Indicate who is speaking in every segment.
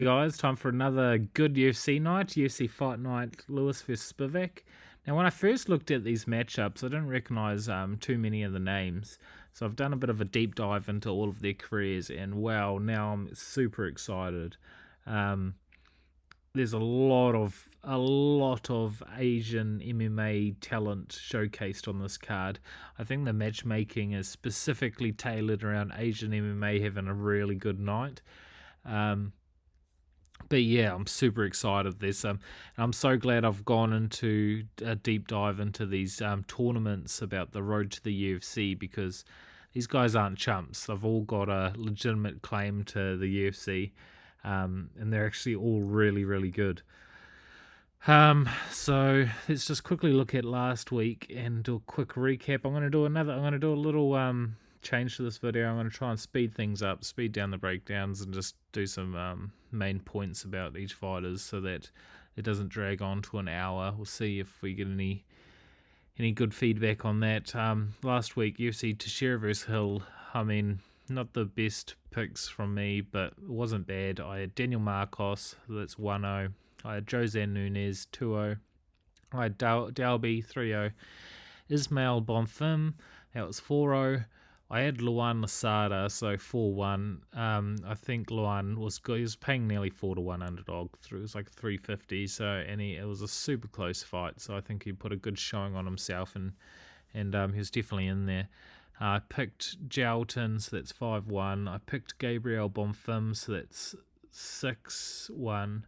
Speaker 1: Hey guys, time for another good UFC night, UFC Fight Night, Lewis vs Spivac. Now, when I first looked at these matchups, I didn't recognise too many of the names, so I've done a bit of a deep dive into all of their careers, and wow, now I'm super excited. There's a lot of Asian MMA talent showcased on this card. I think the matchmaking is specifically tailored around Asian MMA having a really good night. But yeah, I'm super excited. I'm so glad I've gone into a deep dive into these tournaments about the road to the UFC, because these guys aren't chumps. They've all got a legitimate claim to the UFC, and they're actually all really, really good. So let's just quickly look at last week and do a quick recap. I'm going to do a little change to this video. I'm going to try and speed things up, speed down the breakdowns, and just do some main points about each fighters so that it doesn't drag on to an hour. We'll see if we get any good feedback on that. Last week, UFC Taira vs Hill. I mean, not the best picks from me, but it wasn't bad. I had Daniel Marcos, that's 1-0. I had Jose Nunes, 2-0. I had Dalby, 3-0. Ismail Bonfim, that was 4-0. I had Luan Lasada, so 4-1. I think Luan was good. He was paying nearly 4-1 underdog. It was like 350. It was a super close fight. So I think he put a good showing on himself, and he was definitely in there. I picked Jalton, so that's 5-1. I picked Gabriel Bonfim, so that's 6-1.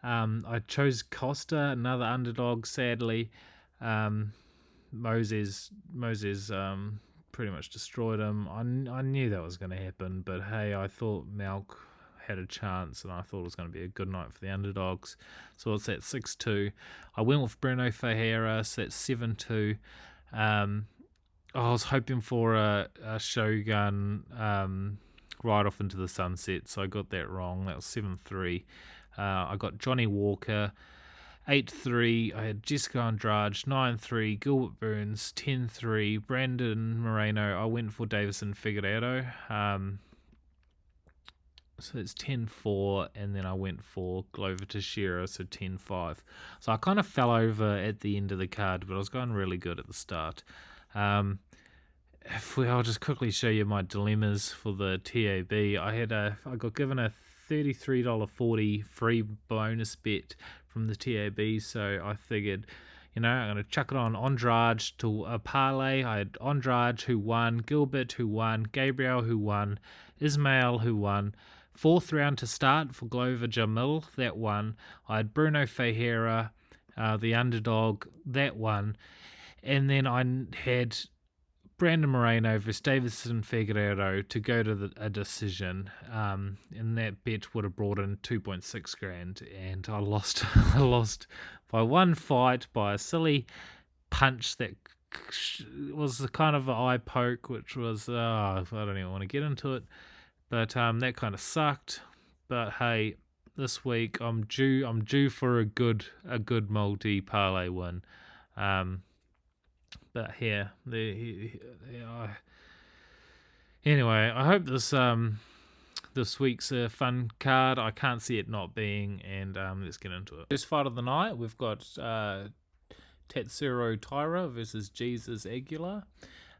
Speaker 1: I chose Costa, another underdog, sadly. Moses pretty much destroyed him. I knew that was going to happen, but hey, I thought Malk had a chance, and I thought it was going to be a good night for the underdogs. So it's at 6-2. I went with Bruno Ferreira, so that's 7-2. I was hoping for a Shogun right off into the sunset, so I got that wrong. That was 7-3. I got Johnny Walker, 8-3. I had Jessica Andrade, 9-3. Gilbert Burns, 10-3. Brandon Moreno. I went for Davison Figueiredo. So it's 10-4, and then I went for Glover Teixeira, so 10-5. So I kind of fell over at the end of the card, but I was going really good at the start. I'll just quickly show you my dilemmas for the TAB. I got given a $33.40 free bonus bet from the TAB, so I figured, I'm going to chuck it on Andrade to a parlay. I had Andrade, who won, Gilbert, who won, Gabriel, who won, Ismail, who won. Fourth round to start for Glover Jamil, that won. I had Bruno Ferreira, the underdog, that won. And then I had Brandon Moreno versus Davison Figueiredo to go to a decision, and that bet would have brought in 2.6 grand, and I lost. I lost by one fight by a silly punch that was the kind of an eye poke, which was I don't even want to get into it, but that kind of sucked. But hey, this week I'm due for a good multi parlay win. But yeah, anyway, I hope this week's a fun card. I can't see it not being, and let's get into it. First fight of the night, we've got Tatsuro Taira versus Jesus Aguilar.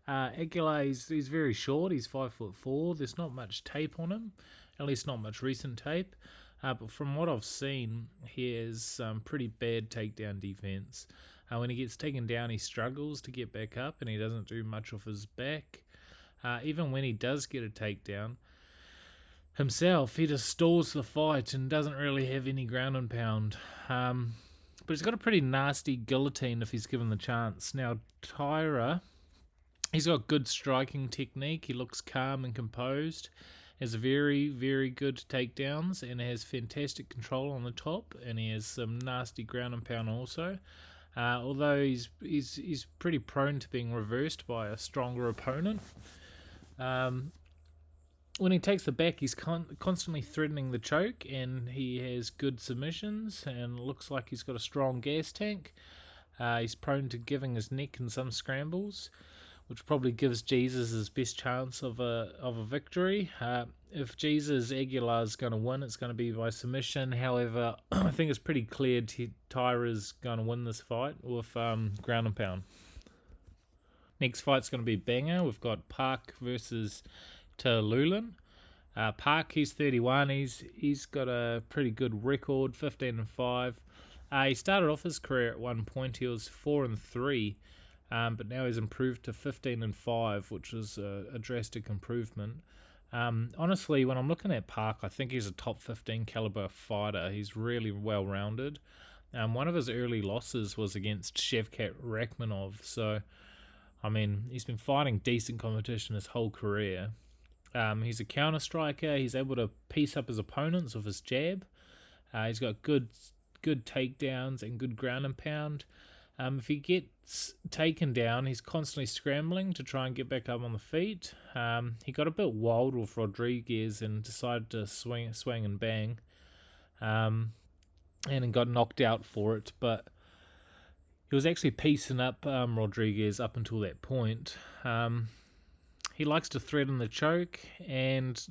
Speaker 1: Aguilar, he's very short. He's 5'4". There's not much tape on him, at least not much recent tape. But from what I've seen, he has some pretty bad takedown defense. When he gets taken down, he struggles to get back up, and he doesn't do much off his back. Even when he does get a takedown himself, he just stalls the fight and doesn't really have any ground and pound. But he's got a pretty nasty guillotine if he's given the chance. Now, Taira, he's got good striking technique. He looks calm and composed. Has very, very good takedowns, and has fantastic control on the top, and he has some nasty ground and pound also. Although he's pretty prone to being reversed by a stronger opponent. When he takes the back, he's constantly threatening the choke, and he has good submissions, and looks like he's got a strong gas tank. He's prone to giving his neck in some scrambles. which probably gives Jesus his best chance of a victory. If Jesus Aguilar's going to win, it's going to be by submission. However, I think it's pretty clear Taira's going to win this fight with ground and pound. Next fight's going to be banger. We've got Park versus Tiuliulin. Park, he's 31. He's got a pretty good record, 15-5. He started off his career at one point. He was 4-3, but now he's improved to 15-5, which is a drastic improvement. Honestly, when I'm looking at Park, I think he's a top 15 caliber fighter. He's really well rounded. One of his early losses was against Shavkat Rakhmonov. So, I mean, he's been fighting decent competition his whole career. He's a counter striker. He's able to piece up his opponents with his jab. He's got good takedowns and good ground and pound. If he gets taken down, he's constantly scrambling to try and get back up on the feet. He got a bit wild with Rodriguez and decided to swing and bang, and got knocked out for it. But he was actually piecing up Rodriguez up until that point. He likes to threaten the choke, and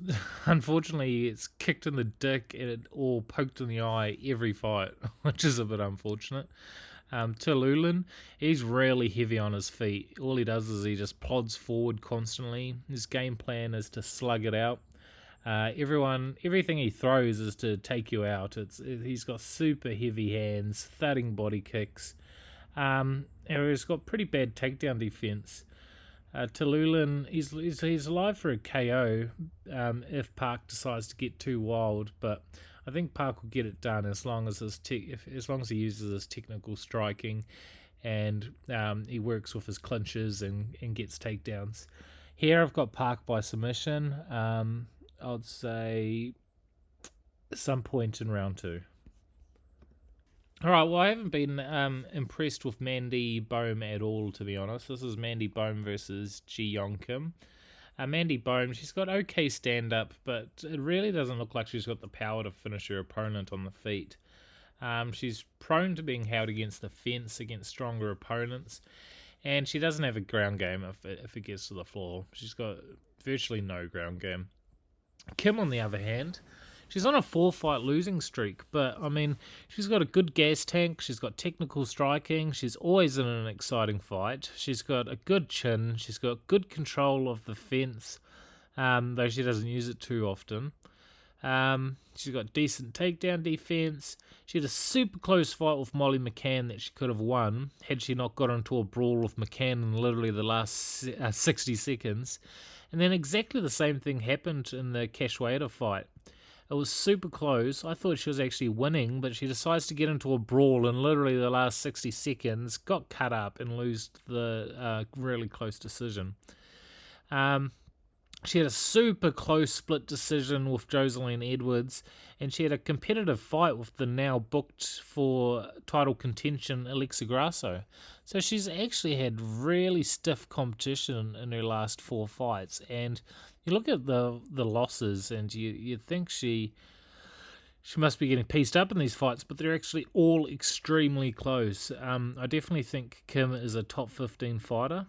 Speaker 1: unfortunately it's kicked in the dick or poked in the eye every fight, which is a bit unfortunate. Tiuliulin, he's really heavy on his feet. All he does is he just plods forward constantly. His game plan is to slug it out. Everything he throws is to take you out. He's got super heavy hands, thudding body kicks. He's got pretty bad takedown defense. Tiuliulin, he's alive for a KO if Park decides to get too wild, but I think Park will get it done as long as he uses his technical striking, and he works with his clinches and gets takedowns. Here I've got Park by submission. I'd say some point in round 2. Alright, well, I haven't been impressed with Mandy Bohm at all, to be honest. This is Mandy Bohm versus Jeong Yeong Lee. Mandy Bohm, she's got okay stand-up, but it really doesn't look like she's got the power to finish her opponent on the feet. She's prone to being held against the fence against stronger opponents, and she doesn't have a ground game if it gets to the floor. She's got virtually no ground game. Kim, on the other hand, she's on a 4-fight losing streak, but, I mean, she's got a good gas tank, she's got technical striking, she's always in an exciting fight, she's got a good chin, she's got good control of the fence, though she doesn't use it too often. She's got decent takedown defense. She had a super close fight with Molly McCann that she could have won had she not got into a brawl with McCann in literally the last 60 seconds. And then exactly the same thing happened in the Cachoeira fight. It was super close. I thought she was actually winning, but she decides to get into a brawl in literally the last 60 seconds, got cut up, and lose the really close decision. She had a super close split decision with Jocelyn Edwards, and she had a competitive fight with the now booked for title contention Alexa Grasso. So she's actually had really stiff competition in her last 4 fights, and you look at the losses and you think she must be getting pieced up in these fights, but they're actually all extremely close. I definitely think Kim is a top 15 fighter.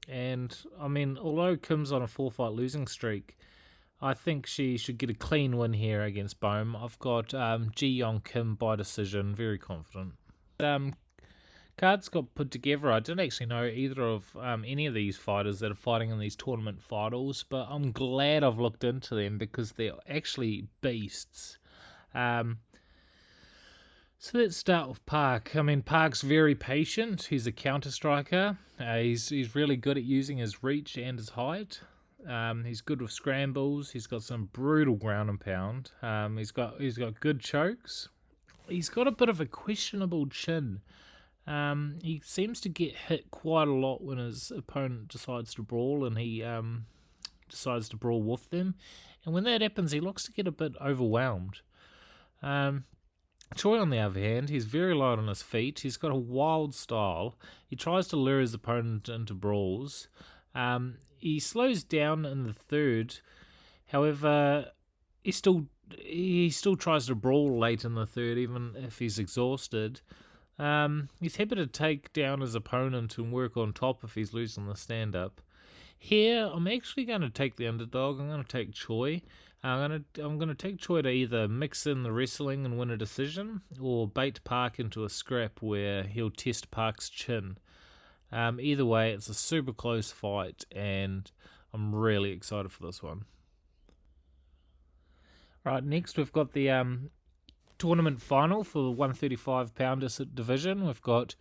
Speaker 1: And, I mean, although Kim's on a 4-fight losing streak, I think she should get a clean win here against Bohm. I've got Jeong Kim by decision, very confident. Cards got put together. I didn't actually know either of any of these fighters that are fighting in these tournament finals, but I'm glad I've looked into them because they're actually beasts. So let's start with Park. I mean, Park's very patient. He's a counter striker. He's really good at using his reach and his height. He's good with scrambles. He's got some brutal ground and pound. He's got good chokes. He's got a bit of a questionable chin. He seems to get hit quite a lot when his opponent decides to brawl, and he decides to brawl with them. And when that happens, he looks to get a bit overwhelmed. Choi, on the other hand, he's very light on his feet. He's got a wild style. He tries to lure his opponent into brawls. He slows down in the third. However, he still tries to brawl late in the third, even if he's exhausted. He's happy to take down his opponent and work on top if he's losing the stand-up. Here, I'm actually going to take the underdog. I'm going to take Choi. I'm going to take Choi to either mix in the wrestling and win a decision, or bait Park into a scrap where he'll test Park's chin. Either way, it's a super close fight, and I'm really excited for this one. Right, next we've got the tournament final for the 135 pounder division. We've got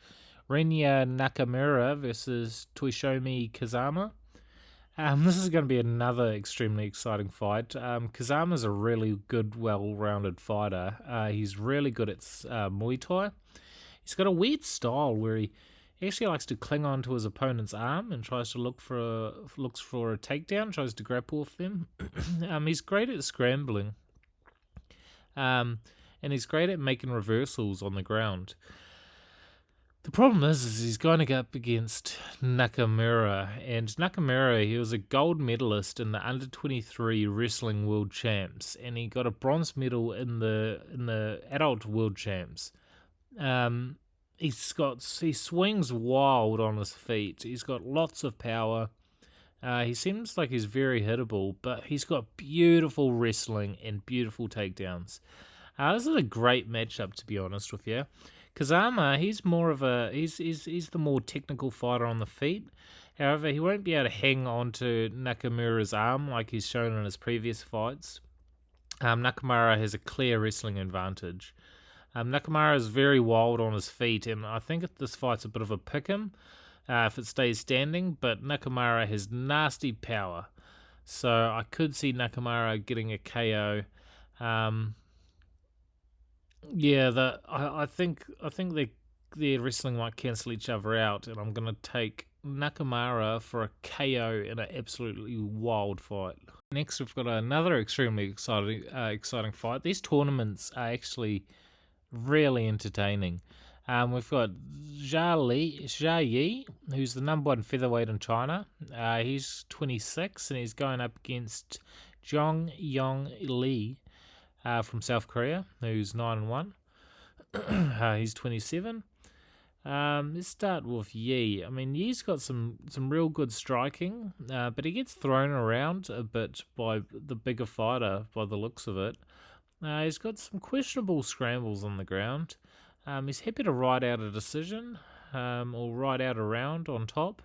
Speaker 1: Rinya Nakamura versus Toshiomi Kazama. This is going to be another extremely exciting fight. Kazama's a really good, well-rounded fighter. He's really good at Muay Thai. He's got a weird style where he actually likes to cling on to his opponent's arm and tries to looks for a takedown, tries to grapple with them. He's great at scrambling. And he's great at making reversals on the ground. The problem is he's going to go up against Nakamura, and Nakamura, he was a gold medalist in the under-23 wrestling world champs, and he got a bronze medal in the adult world champs. He swings wild on his feet. He's got lots of power. He seems like he's very hittable, but he's got beautiful wrestling and beautiful takedowns. This is a great matchup, to be honest with you. Kazama, he's the more technical fighter on the feet. However, he won't be able to hang on to Nakamura's arm like he's shown in his previous fights. Nakamura has a clear wrestling advantage. Nakamura is very wild on his feet, and I think this fight's a bit of a pick-em if it stays standing, but Nakamura has nasty power. So I could see Nakamura getting a KO. I think their wrestling might cancel each other out, and I'm going to take Nakamura for a KO in an absolutely wild fight. Next, we've got another extremely exciting fight. These tournaments are actually really entertaining. We've got Zha Yi, who's the number one featherweight in China. He's 26, and he's going up against Jeong Yeong Lee from South Korea, who's 9-1. He's 27. Let's start with Yi. I mean, Yi's got some real good striking, but he gets thrown around a bit by the bigger fighter by the looks of it. He's got some questionable scrambles on the ground. He's happy to ride out a decision or ride out a round on top.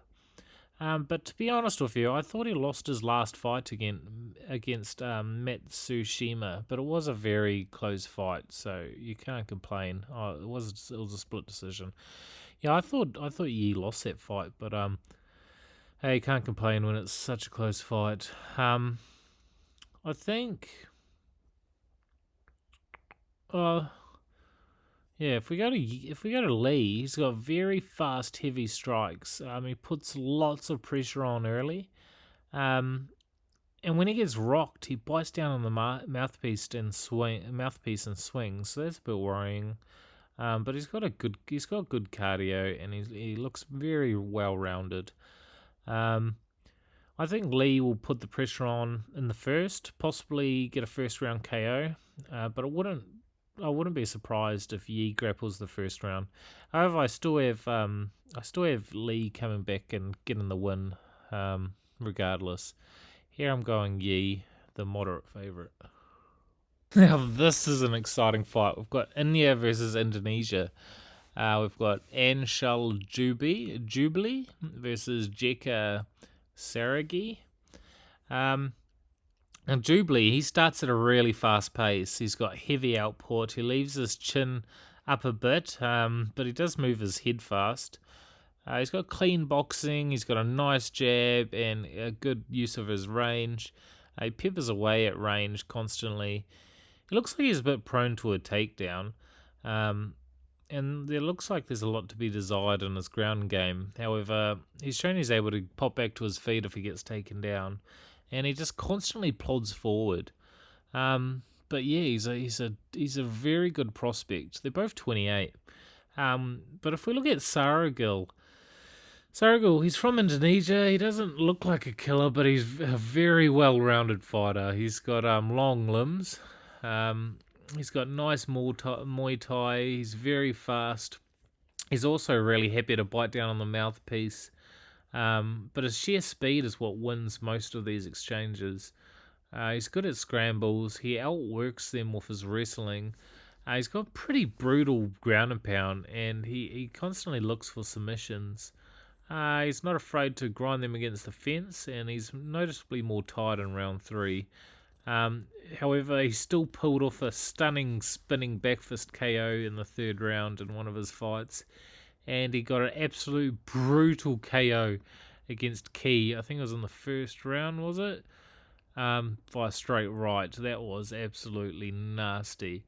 Speaker 1: But to be honest with you, I thought he lost his last fight against Matsushima, but it was a very close fight, so you can't complain. It was a split decision. Yeah, I thought Yi lost that fight, but hey, you can't complain when it's such a close fight. I think. Yeah, if we go to Lee, he's got very fast, heavy strikes. He puts lots of pressure on early, and when he gets rocked, he bites down on the mouthpiece and swings. So that's a bit worrying. But he's got good cardio, and he looks very well rounded. I think Lee will put the pressure on in the first, possibly get a first round KO. But I wouldn't be surprised if Yi grapples the first round. However, I still have Lee coming back and getting the win, regardless. Here I'm going Yi, the moderate favourite. Now this is an exciting fight. We've got India versus Indonesia. We've got Anshul Jubli versus Jeka Saragih. And Jubli, he starts at a really fast pace. He's got heavy output. He leaves his chin up a bit, but he does move his head fast. He's got clean boxing. He's got a nice jab and a good use of his range. He peppers away at range constantly. He looks like he's a bit prone to a takedown. And it looks like there's a lot to be desired in his ground game. However, he's shown he's able to pop back to his feet if he gets taken down. And he just constantly plods forward. But yeah, he's a very good prospect. They're both 28. But if we look at Saragih, he's from Indonesia. He doesn't look like a killer, but he's a very well-rounded fighter. He's got long limbs. He's got nice Muay Thai. He's very fast. He's also really happy to bite down on the mouthpiece. But his sheer speed is what wins most of these exchanges. He's good at scrambles. He outworks them with his wrestling. He's got pretty brutal ground and pound, and he constantly looks for submissions. He's not afraid to grind them against the fence, and he's noticeably more tired in round 3. However, he still pulled off a stunning spinning backfist KO in the 3rd round in one of his fights, and he got an absolute brutal KO against Key. I think it was in the 1st round, was it? By a straight right. That was absolutely nasty.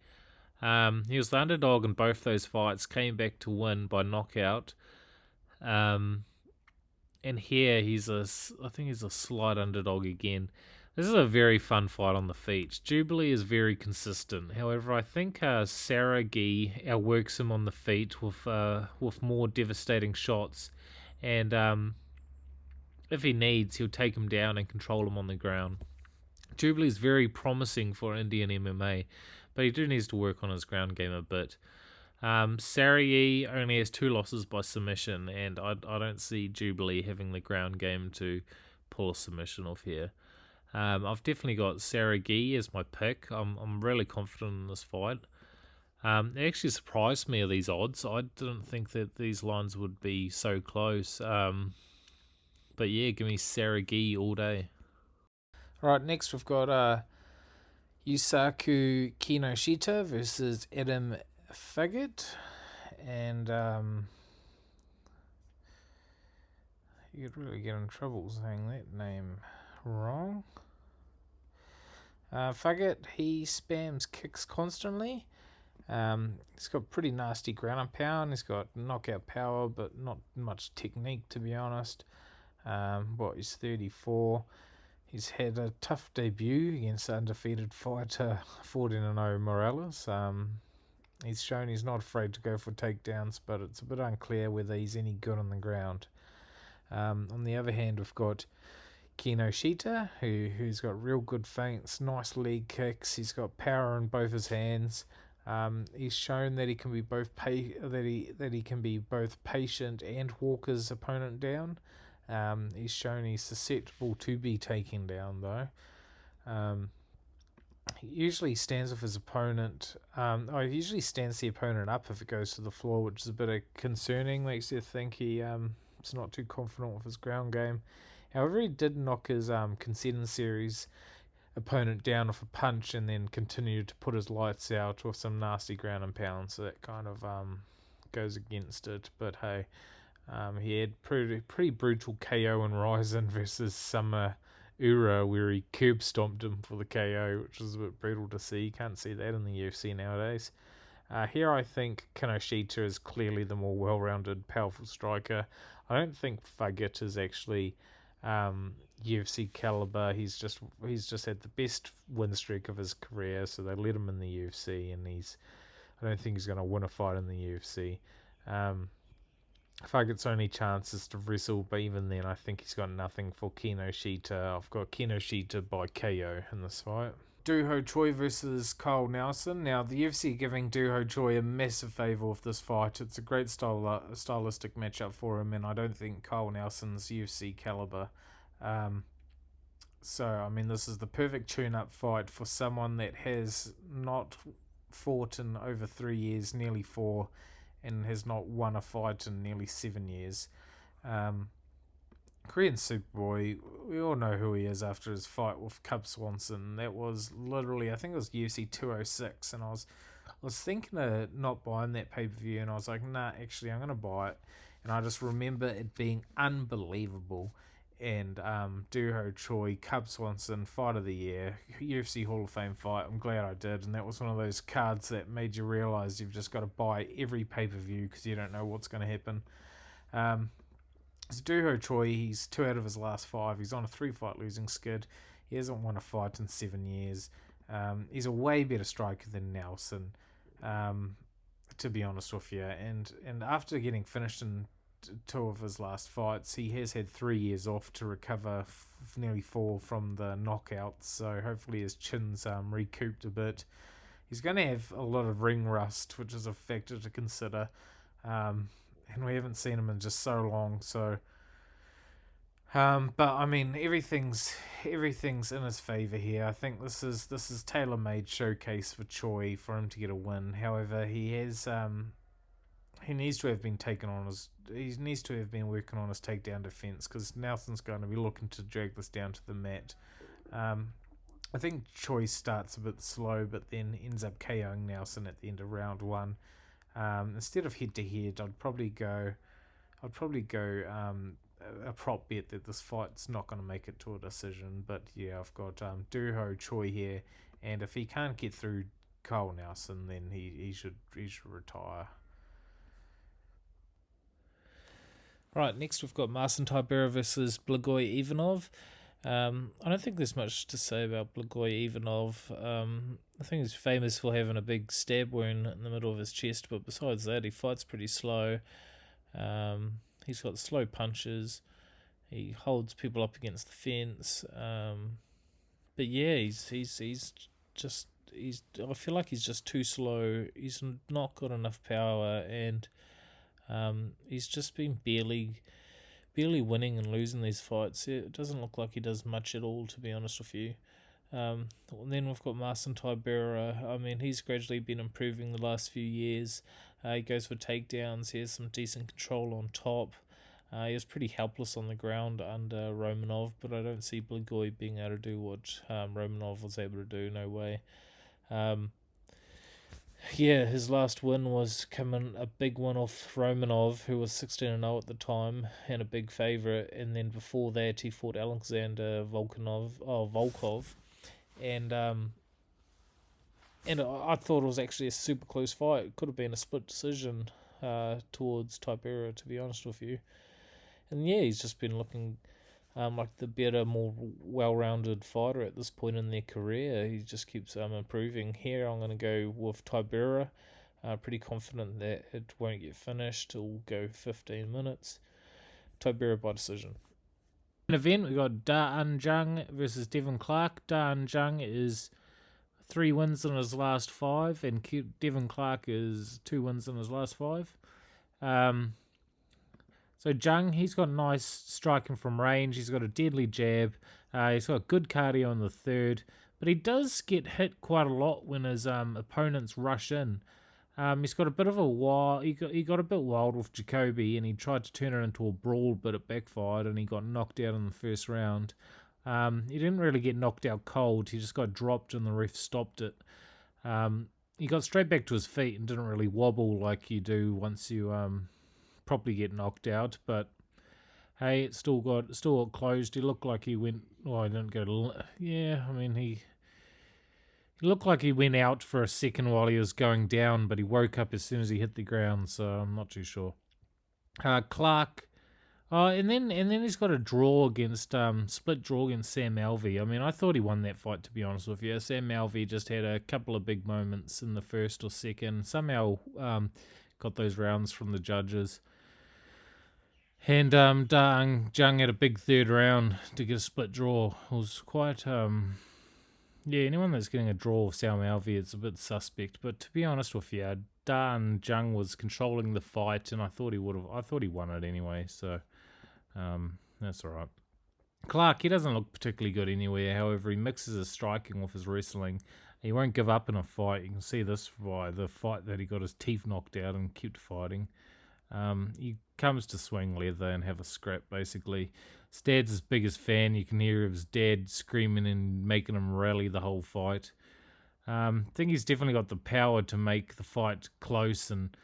Speaker 1: He was the underdog in both those fights, came back to win by knockout. And here I think he's a slight underdog again. This is a very fun fight on the feet. Jubli is very consistent. However, I think Saragih outworks him on the feet with more devastating shots. And if he needs, he'll take him down and control him on the ground. Jubli is very promising for Indian MMA, but he needs to work on his ground game a bit. Saragih only has 2 losses by submission, and I don't see Jubli having the ground game to pull a submission off here. I've definitely got Saragih as my pick. I'm really confident in this fight. It actually surprised me of these odds. I didn't think that these lines would be so close. But yeah, give me Saragih all day. Right, next we've got Yusaku Kinoshita versus Adam Fugitt. And you could really get in trouble saying that name wrong. Fugitt, he spams kicks constantly. He's got pretty nasty ground and pound. He's got knockout power, but not much technique, to be honest. He's 34. He's had a tough debut against undefeated fighter 14-0 Morales. He's shown he's not afraid to go for takedowns, but it's a bit unclear whether he's any good on the ground. On the other hand, we've got Kinoshita, who's got real good feints, nice leg kicks. He's got power in both his hands. He's shown that he can be both patient and walk his opponent down. He's shown he's susceptible to be taken down, though. He usually stands with his opponent. He usually stands the opponent up if it goes to the floor, which is a bit concerning. Makes you think he's not too confident with his ground game. However, he did knock his Conceding Series opponent down with a punch and then continued to put his lights out with some nasty ground and pound, so that kind of goes against it. But hey, he had pretty brutal KO in Ryzen versus Summer Ura, where he curb stomped him for the KO, which was a bit brutal to see. You can't see that in the UFC nowadays. Here I think Kinoshita is clearly the more well-rounded, powerful striker. I don't think Fugitt is actually UFC caliber. He's just had the best win streak of his career, so they let him in the UFC, and I don't think he's going to win a fight in the UFC. Fugitt's only chance is to wrestle, but even then I think he's got nothing for Kinoshita. I've got Kinoshita by KO in this fight. Dooho Choi versus Kyle Nelson. Now, the UFC giving Dooho Choi a massive favour with this fight. It's a great stylistic matchup for him, and I don't think Kyle Nelson's UFC caliber. This is the perfect tune-up fight for someone that has not fought in over 3 years, nearly 4, and has not won a fight in nearly 7 years. Korean Superboy, we all know who he is after his fight with Cub Swanson. That was literally, I think it was UFC 206, and I was thinking of not buying that pay-per-view, and I was like, nah, actually I'm going to buy it. And I just remember it being unbelievable. And Dooho Choi, Cub Swanson, fight of the year, UFC Hall of Fame fight. I'm glad I did, and that was one of those cards that made you realise you've just got to buy every pay-per-view because you don't know what's going to happen. So Dooho Choi, he's 2 out of his last 5. He's on a 3-fight losing skid. He hasn't won a fight in 7 years. He's a way better striker than Nelson, to be honest with you. And after getting finished in 2 of his last fights, he has had 3 years off to recover nearly 4 from the knockouts, so hopefully his chin's recouped a bit. He's going to have a lot of ring rust, which is a factor to consider. and we haven't seen him in just so long. So, but I mean, everything's in his favor here. I think this is tailor-made showcase for Choi for him to get a win. However, he needs to have been he needs to have been working on his takedown defense, because Nelson's going to be looking to drag this down to the mat. I think Choi starts a bit slow, but then ends up KOing Nelson at the end of round 1. Instead of head to head, I'd probably go a prop bet that this fight's not going to make it to a decision. But yeah, I've got Duho Choi here, and if he can't get through Cole Nelson, then he should retire. Right, next we've got Marcin Tybura versus Blagoy Ivanov. I don't think there's much to say about Blagoy Ivanov. I think he's famous for having a big stab wound in the middle of his chest, but besides that, he fights pretty slow. He's got slow punches. He holds people up against the fence. But yeah, he's just I feel like he's just too slow. He's not got enough power, and he's just been barely winning and losing these fights. It doesn't look like he does much at all, to be honest with you. Then we've got Marcin Tybura. I mean, he's gradually been improving the last few years. He goes for takedowns. He has some decent control on top. He was pretty helpless on the ground under Romanov, but I don't see Blagoy being able to do what Romanov was able to do. No way. Yeah, his last win was coming a big one off Romanov, who was 16-0 at the time and a big favourite. And then before that, he fought Alexander Volkov, and I thought it was actually a super close fight. It could have been a split decision towards Tybura, to be honest with you. And yeah, he's just been looking like the better, more well-rounded fighter at this point in their career. He just keeps improving. Here, I'm going to go with Tybura. Pretty confident that it won't get finished. It'll go 15 minutes. Tybura by decision. In event, we got Da Jung versus Devin Clark. Da Jung is 3 wins in his last 5, and Devin Clark is 2 wins in his last 5. So Jung, he's got nice striking from range. He's got a deadly jab. He's got good cardio in the third, but he does get hit quite a lot when his opponents rush in. He's got a bit of a wild. He got a bit wild with Jacoby, and he tried to turn it into a brawl, but it backfired, and he got knocked out in the first round. He didn't really get knocked out cold. He just got dropped, and the ref stopped it. He got straight back to his feet and didn't really wobble like you do once you probably get knocked out, but hey, it still got closed. He looked like he went. Well, he didn't go to. Yeah, I mean he looked like he went out for a second while he was going down, but he woke up as soon as he hit the ground. So I'm not too sure. Clark. And then he's got a draw against split draw against Sam Alvey. I mean, I thought he won that fight, to be honest with you. Sam Alvey just had a couple of big moments in the first or second. Somehow got those rounds from the judges. And Jung had a big third round to get a split draw. It was quite anyone that's getting a draw with Sam Alvey, it's a bit suspect. But to be honest with you, Jung was controlling the fight, and I thought he won it anyway. So that's all right. Clark, he doesn't look particularly good anywhere. However, he mixes his striking with his wrestling. He won't give up in a fight. You can see this by the fight that he got his teeth knocked out and kept fighting. He comes to swing leather and have a scrap, basically. His dad's his biggest fan. You can hear his dad screaming and making him rally the whole fight. I think he's definitely got the power to make the fight close and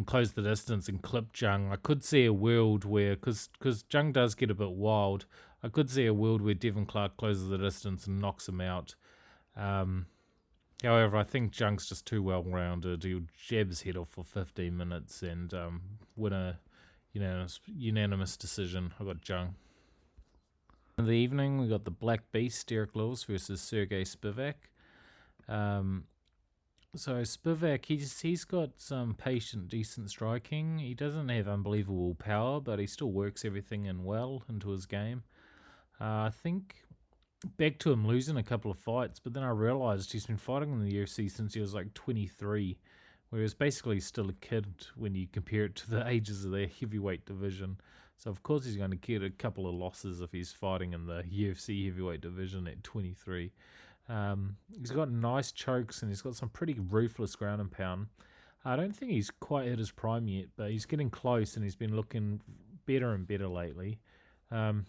Speaker 1: close the distance and clip Jung. I could see a world where, because Jung does get a bit wild, I could see a world where Devin Clark closes the distance and knocks him out. However, I think Jung's just too well-rounded. He'll jab his head off for 15 minutes and win a unanimous decision. I got Jung. In the evening, we got the Black Beast, Derek Lewis versus Sergey Spivac. So Spivac, he's got some patient, decent striking. He doesn't have unbelievable power, but he still works everything in well into his game. I think back to him losing a couple of fights, but then I realised he's been fighting in the UFC since he was like 23, where he was basically still a kid when you compare it to the ages of the heavyweight division. So of course he's going to get a couple of losses if he's fighting in the UFC heavyweight division at 23. He's got nice chokes and he's got some pretty ruthless ground and pound. I don't think he's quite hit his prime yet, but he's getting close and he's been looking better and better lately. On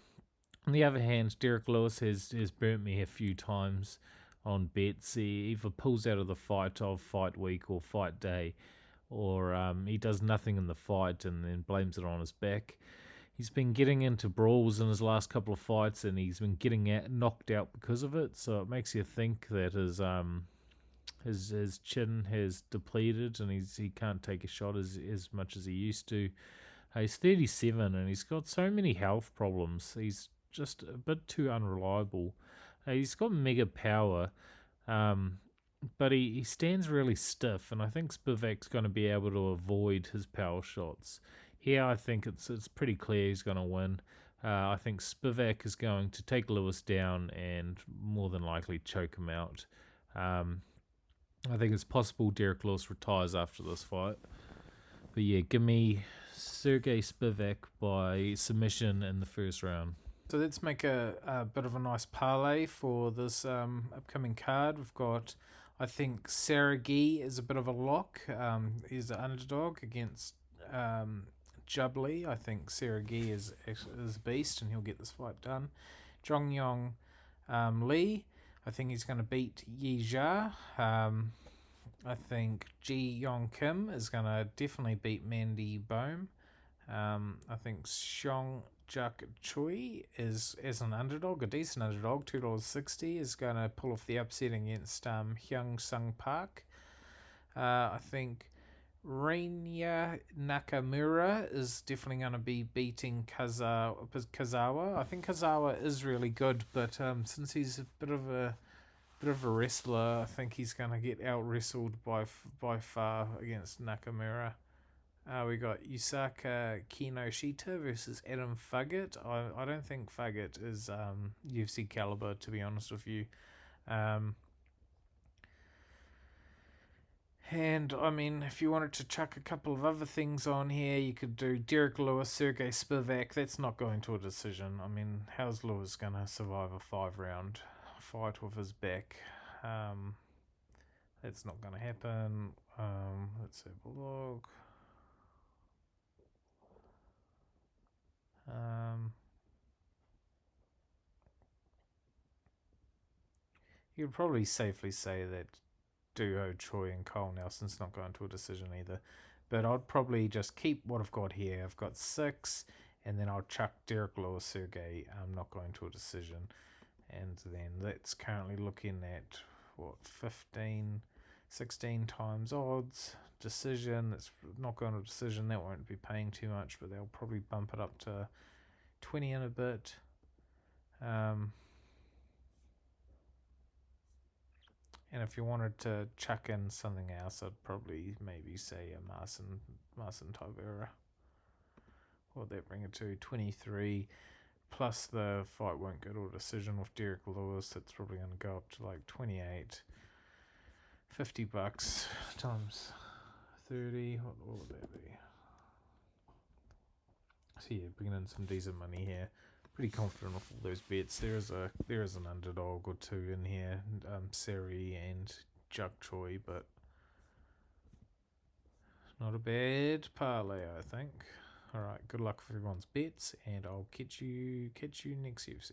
Speaker 1: the other hand, Derek Lewis has burnt me a few times on bets. He either pulls out of the fight of fight week or fight day, or he does nothing in the fight and then blames it on his back. He's been getting into brawls in his last couple of fights and he's been getting knocked out because of it, so it makes you think that his chin has depleted and he can't take a shot as much as he used to. He's 37 and he's got so many health problems. He's just a bit too unreliable. He's got mega power, but he stands really stiff, and I think Spivac's going to be able to avoid his power shots. Here, I think it's pretty clear he's going to win. I think Spivac is going to take Lewis down and more than likely choke him out. I think it's possible Derek Lewis retires after this fight. But yeah, give me Sergey Spivac by submission in the first round. So let's make a bit of a nice parlay for this upcoming card. We've got, I think, Saragih is a bit of a lock. He's the underdog against Jubli. I think Saragih is a beast and he'll get this fight done. Jeong Yeong Lee, I think he's going to beat Zha Yi. I think Jeong Kim is going to definitely beat Mandy Bohm. I think Seung Choi is as an underdog, a decent underdog, $2.60, is going to pull off the upset against Hyun Sung Park. I think Rinya Nakamura is definitely going to be beating Kazama. I think Kazama is really good, but since he's a bit of a wrestler, I think he's going to get out wrestled by far against Nakamura. We got Yusaku Kinoshita versus Adam Fugitt. I don't think Fugitt is UFC caliber, to be honest with you. And I mean, if you wanted to chuck a couple of other things on here, you could do Derek Lewis, Sergey Spivac. That's not going to a decision. I mean, how's Lewis going to survive a 5-round fight with his back? That's not going to happen. Let's have a look. You could probably safely say that duo Choi and Cole Nelson's not going to a decision either. But I'd probably just keep what I've got here. I've got 6, and then I'll chuck Derek Lewis, Sergey. I'm not going to a decision. And then that's currently looking at, 16 times odds. Decision, that's not going to a decision. That won't be paying too much, but they'll probably bump it up to 20 and a bit. And if you wanted to chuck in something else, I'd probably maybe say a Marcin Tybura. What would that bring it to? 23. Plus the fight won't go to a decision with Derek Lewis. It's probably going to go up to like 28. $50 times 30. What would that be? So yeah, bringing in some decent money here. Pretty confident with all those bets. There is an underdog or two in here, Seri and Choi, but not a bad parlay, I think. All right, good luck with everyone's bets, and I'll catch you next UFC.